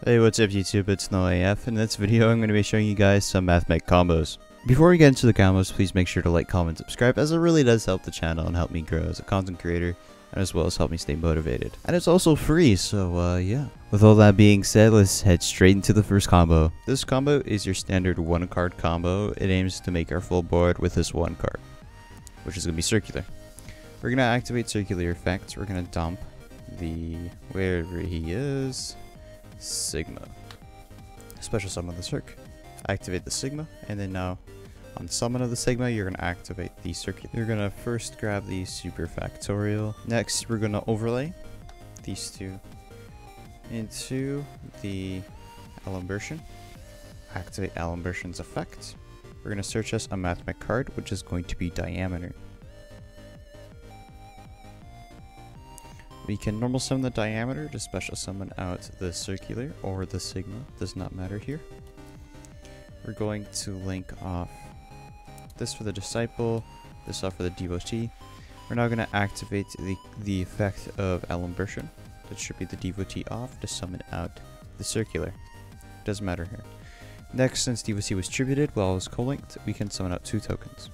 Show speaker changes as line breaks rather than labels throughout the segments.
Hey, what's up YouTube, it's NoAF. In this video I'm going to be showing you guys some Mathmech combos. Before we get into the combos, please make sure to like, comment, subscribe, as it really does help the channel and help me grow as a content creator, and as well as help me stay motivated. And it's also free, so yeah. With all that being said, let's head straight into the first combo. This combo is your standard one card combo. It aims to make our full board with this one card, which is going to be circular. We're going to activate circular effects. We're going to dump the, wherever he is, Sigma. Special summon the Circ. Activate the Sigma, and then now on summon of the Sigma, you're going to activate the circular. You're going to first grab the super factorial. Next, we're going to overlay these two into the Alimbertion. Activate Alimbertion's effect. We're going to search us a Mathmech card, which is going to be Diameter. We can normal summon the Diameter to special summon out the circular or the Sigma, does not matter here. We're going to link off this for the Disciple, this off for the Devotee. We're now going to activate the effect of Alimbertion. That should be the Devotee off to summon out the circular. Doesn't matter here. Next, since Devotee was tributed while it was co-linked, we can summon out 2 tokens.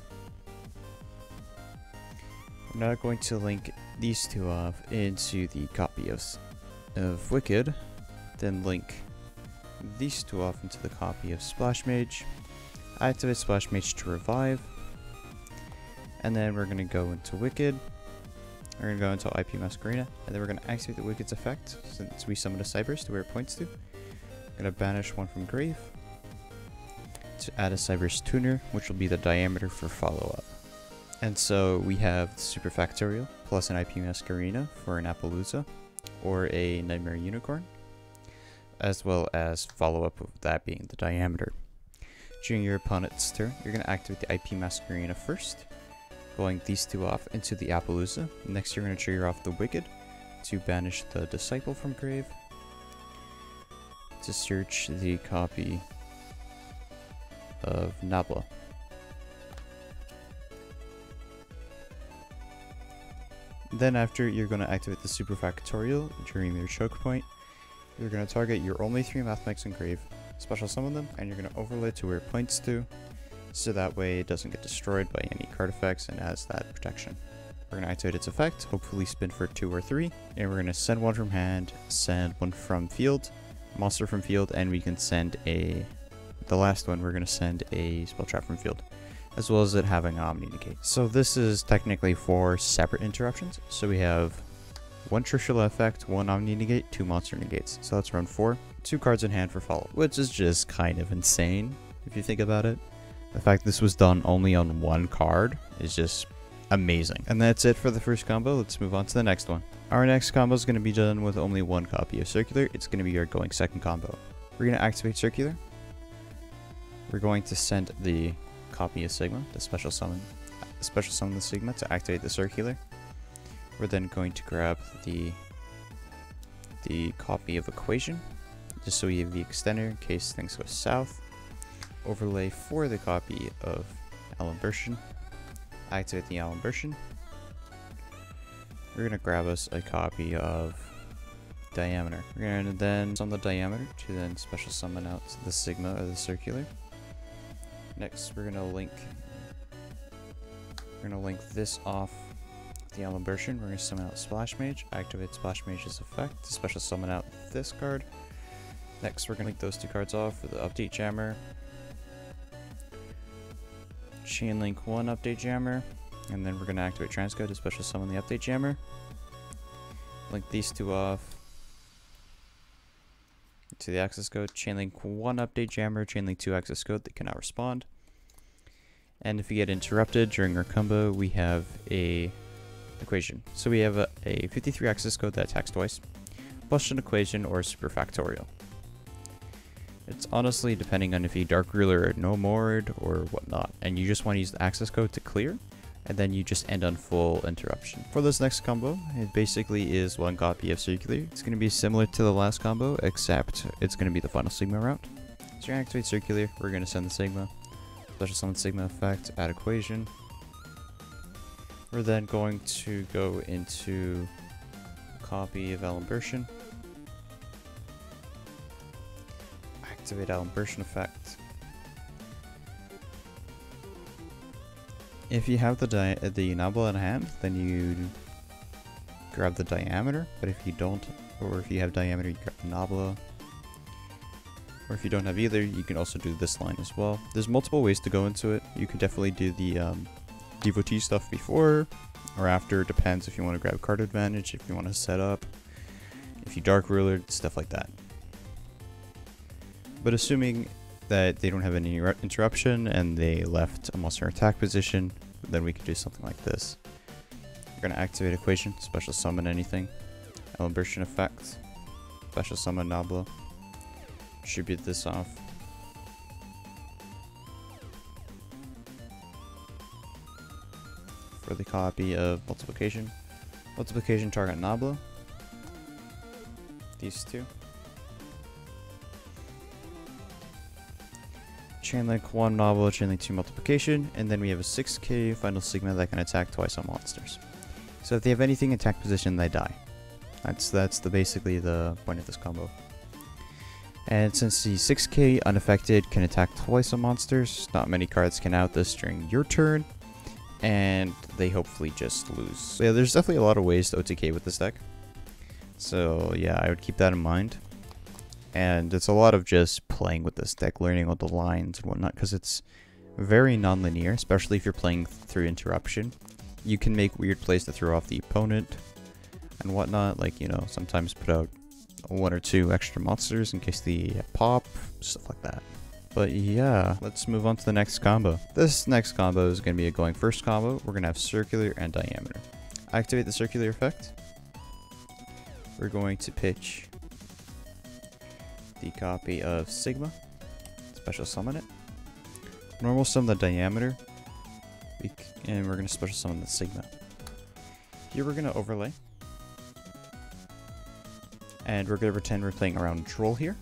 I'm now going to link these two off into the copy of Wicked, then link these two off into the copy of Splash Mage, activate Splash Mage to revive, and then we're going to go into Wicked, we're going to go into IP Masquerena, and then we're going to activate the Wicked's effect since we summoned a Cyberse to where it points to. I'm going to banish one from Grave to add a Cyberse Tuner, which will be the Diameter for follow-up. And so we have the Super Factorial plus an IP Masquerena for an Appaloosa or a Nightmare Unicorn, as well as follow-up of that being the Diameter. During your opponent's turn, you're going to activate the IP Masquerena first, going these two off into the Appaloosa. Next, you're going to trigger off the Wicked to banish the Disciple from Grave, to search the copy of Nabla. Then after, you're going to activate the Super Factorial during your choke point. You're going to target your only 3 Mathmechs in Grave, special summon them, and you're going to overlay to where it points to, so that way it doesn't get destroyed by any card effects and has that protection. We're going to activate its effect, hopefully spin for 2 or 3, and we're going to send one from hand, send one from field, monster from field, and we can send the last one, we're going to send a spell trap from field, as well as it having Omni Negate. So this is technically 4 separate interruptions. So we have 1 Trishula effect, 1 Omni Negate, 2 monster negates. So that's round 4. 2 cards in hand for follow, which is just kind of insane if you think about it. The fact this was done only on 1 card is just amazing. And that's it for the first combo. Let's move on to the next one. Our next combo is going to be done with only 1 copy of Circular. It's going to be our going second combo. We're going to activate Circular. We're going to send the copy of Sigma, the special summon the Sigma to activate the circular. We're then going to grab the copy of Equation, just so we have the extender in case things go south. Overlay for the copy of Alimbertion. Activate the Alimbertion. We're gonna grab us a copy of Diameter. We're gonna then summon the Diameter to then special summon out the Sigma or the circular. Next, we're gonna link this off the Alimbertion. We're gonna summon out Splash Mage, activate Splash Mage's effect to special summon out this card. Next, we're gonna link those 2 cards off for the Update Jammer. Chain link 1 Update Jammer, and then we're gonna activate Transcode to special summon the Update Jammer. Link these 2 off to the Accesscode, chainlink 1 Update Jammer, chainlink 2 Accesscode, they cannot respond. And if you get interrupted during our combo, we have a equation. So we have a 53 Accesscode that attacks twice, plus an equation or super factorial. It's honestly depending on if you Dark Ruler or No Moored or whatnot, and you just want to use the Accesscode to clear, and then you just end on full interruption. For this next combo, it basically is 1 copy of Circular. It's going to be similar to the last combo, except it's going to be the final Sigma round. So you're going to activate Circular, we're going to send the Sigma, special summon Sigma effect, add Equation. We're then going to go into a copy of Alimbertion. Activate Alimbursion effect. If you have the Nabla in hand, then you grab the diameter, but if you don't, or if you have diameter, you grab the Nabla. Or if you don't have either, you can also do this line as well. There's multiple ways to go into it. You can definitely do the devotee stuff before or after, depends if you want to grab card advantage, if you want to set up, if you dark ruler, stuff like that. But assuming that they don't have any interruption and they left a monster attack position, then we can do something like this. We're going to activate equation, special summon anything, Alimbursion effect, special summon Nabla, distribute this off. For the copy of multiplication. Multiplication target Nabla. These two. Chain link 1 Nabla, chain link 2 multiplication, and then we have a 6k final Sigma that can attack twice on monsters. So if they have anything in attack position, they die. That's basically the point of this combo. And since the 6k unaffected can attack twice on monsters, not many cards can out this during your turn, and they hopefully just lose. So yeah, there's definitely a lot of ways to OTK with this deck. So yeah, I would keep that in mind. And it's a lot of just playing with this deck, learning all the lines and whatnot, because it's very non-linear, especially if you're playing through interruption. You can make weird plays to throw off the opponent and whatnot, like, you know, sometimes put out 1 or 2 extra monsters in case they pop, stuff like that. But yeah, let's move on to the next combo. This next combo is going to be a going first combo. We're going to have circular and diameter. Activate the circular effect. We're going to pitch the copy of Sigma, special summon it, normal summon the diameter, and we're going to special summon the Sigma. Here we're going to overlay, and we're going to pretend we're playing around troll here.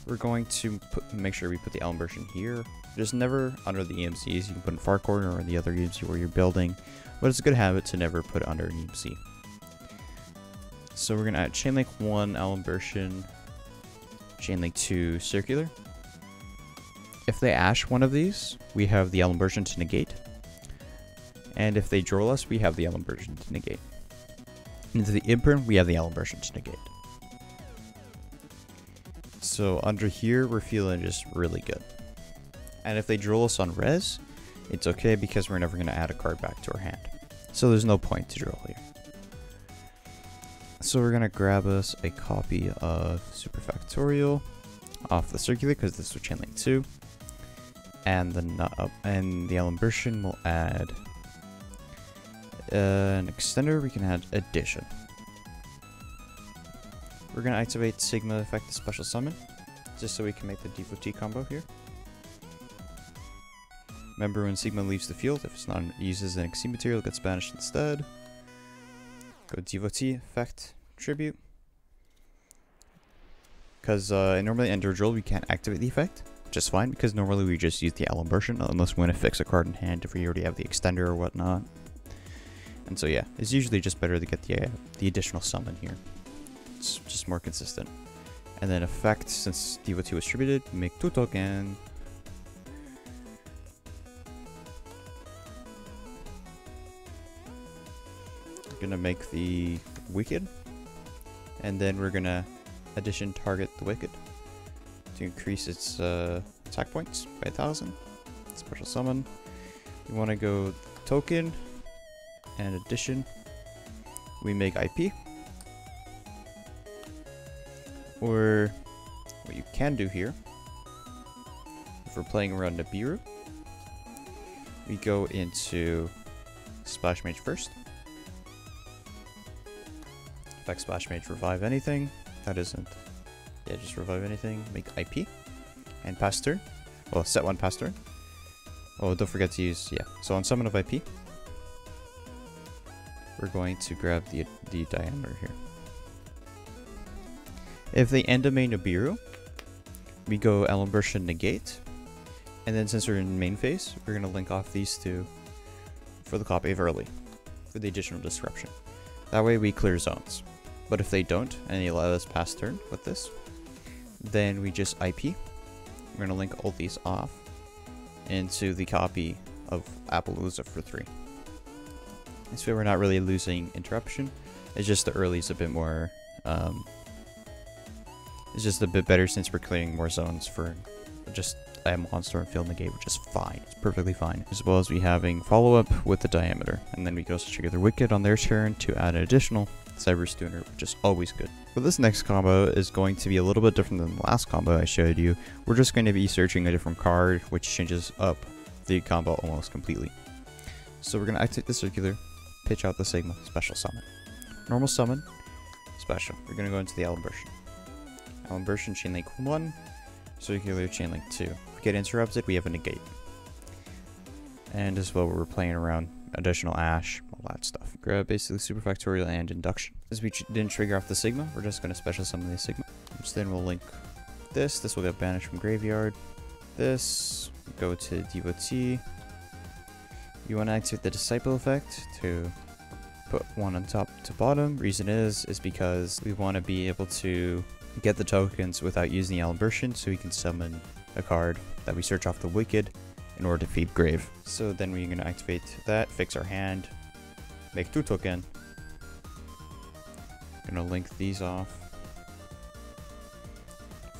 We're going to make sure we put the Alimbursion here, just never under the EMCs. You can put in far corner or the other EMC where you're building, but it's a good habit to never put it under an EMC. So we're going to add chain link 1 Alimbursion, chain link 2 circular. If they ash one of these, we have the Alimbursion to negate. And if they droll us, we have the Alimbursion to negate. Into the imprint, we have the Alimbursion to negate. So under here, we're feeling just really good. And if they droll us on res, it's okay because we're never going to add a card back to our hand. So there's no point to droll here. So we're going to grab us a copy of Superfactorial off the circular because this is chain link 2. And the Alimbursion will add an extender. We can add addition. We're going to activate Sigma effect to special summon, just so we can make the devotee combo here. Remember, when Sigma leaves the field, if it's not uses an XC material, it gets banished instead. Go devotee effect, tribute. Because normally under drill we can't activate the effect, which is fine, because normally we just use the Alimbursion, unless we want to fix a card in hand if we already have the extender or whatnot. And so yeah, it's usually just better to get the additional summon here. It's just more consistent. And then effect, since devotee was tributed, make 2 token. We're gonna make the Wicked, and then we're gonna addition target the Wicked to increase its attack points by 1,000. Special summon. You want to go token and addition. We make IP. Or what you can do here, if we're playing around Nibiru, we go into Splash Mage first. Effect Splash Mage, revive anything. That isn't. Yeah, just revive anything. Make IP. And pass turn. Well, set 1 pass turn. Oh, don't forget to use, yeah. So on summon of IP, we're going to grab the diameter here. If they end a main Nibiru, we go Alimbursion negate. And then since we're in main phase, we're going to link off these two for the copy of early, for the additional disruption. That way we clear zones. But if they don't, and they let us pass turn with this, Then we just IP. We're going to link all these off into the copy of Appaloosa for 3. This way we're not really losing interruption. It's just the early is a bit more, it's just a bit better since we're clearing more zones for just a monster and field negate, which is fine. It's perfectly fine. As well as we having follow-up with the diameter. And then we go to trigger the Wicked on their turn to add an additional Cyber Stunner, which is always good. But this next combo is going to be a little bit different than the last combo I showed you. We're just going to be searching a different card, which changes up the combo almost completely. So we're going to activate the Circular, pitch out the Sigma, special summon. Normal summon, special. We're going to go into the Alimbertion. Alimbertion, Chainlink 1, Circular, Chainlink 2. If we get interrupted, we have a negate. And as well, we're playing around additional Ash, all that stuff. Grab basically Super Factorial and Induction. As we didn't trigger off the Sigma, we're just going to special summon the Sigma. So then we'll link this. This will get banished from Graveyard. This, go to Devotee. You want to activate the Disciple effect to put one on top to bottom. Reason is because we want to be able to get the tokens without using the Alimbertion, so we can summon a card that we search off the Wicked in order to feed Grave. So then we're going to activate that, fix our hand, make 2 token. Going to link these off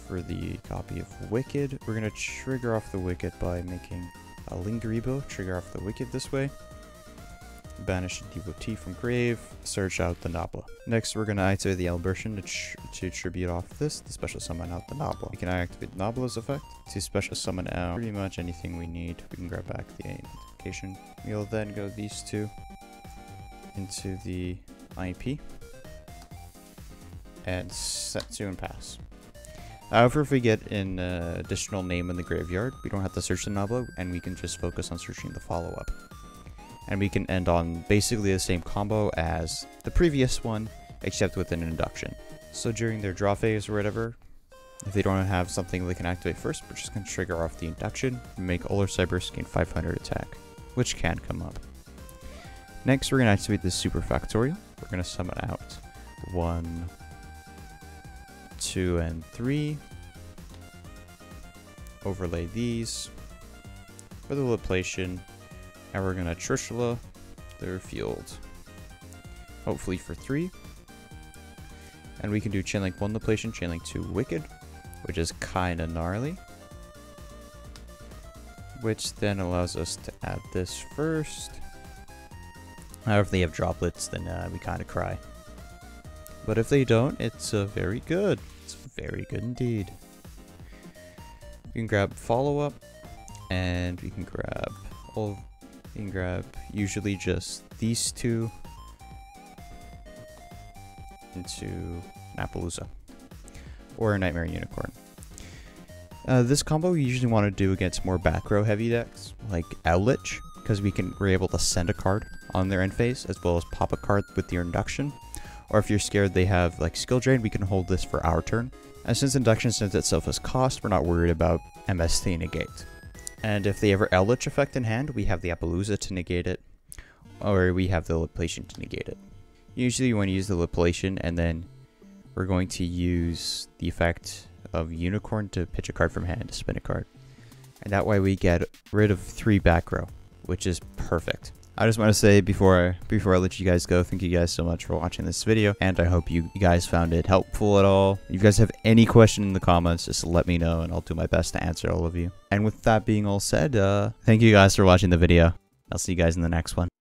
for the copy of Wicked. We're going to trigger off the Wicked by making a Lingeribo, trigger off the Wicked this way. Banish the Devotee from Grave, search out the Nabla. Next, we're going to activate the Alimbertion to tribute off this, to special summon out the Nabla. We can activate Nabla's effect to special summon out pretty much anything we need. We can grab back the identification. We'll then go these 2 into the IP and set 2 and pass. However, if we get an additional name in the graveyard, we don't have to search the Nabla, and we can just focus on searching the follow-up. And we can end on basically the same combo as the previous one, except with an induction. So during their draw phase or whatever, if they don't have something they can activate first, we're just going to trigger off the induction, make all our Cybers gain 500 attack, which can come up. Next, we're going to activate the Super Factorial. We're going to summon out 1, 2, and 3. Overlay these for the Laplation. And we're going to Trishula their field, hopefully for 3. And we can do Chainlink 1 Laplation, Chainlink 2 Wicked, which is kind of gnarly. Which then allows us to add this first. However, if they have droplets, then we kind of cry. But if they don't, it's very good. It's very good indeed. You can grab follow-up, and we can grab all. You can grab usually just these 2 into Appaloosa or a Nightmare Unicorn. This combo we usually want to do against more back row heavy decks like Owlich, because we're able to send a card on their end phase as well as pop a card with your induction. Or if you're scared they have like skill drain, we can hold this for our turn. And since induction sends itself as cost, we're not worried about MST negate. And if they ever Eldritch effect in hand, we have the Appaloosa to negate it, or we have the Laplation to negate it. Usually you want to use the Laplation, and then we're going to use the effect of Unicorn to pitch a card from hand to spin a card. And that way we get rid of 3 back row, which is perfect. I just want to say before I let you guys go, thank you guys so much for watching this video, and I hope you guys found it helpful at all. If you guys have any question in the comments, just let me know and I'll do my best to answer all of you. And with that being all said, thank you guys for watching the video. I'll see you guys in the next one.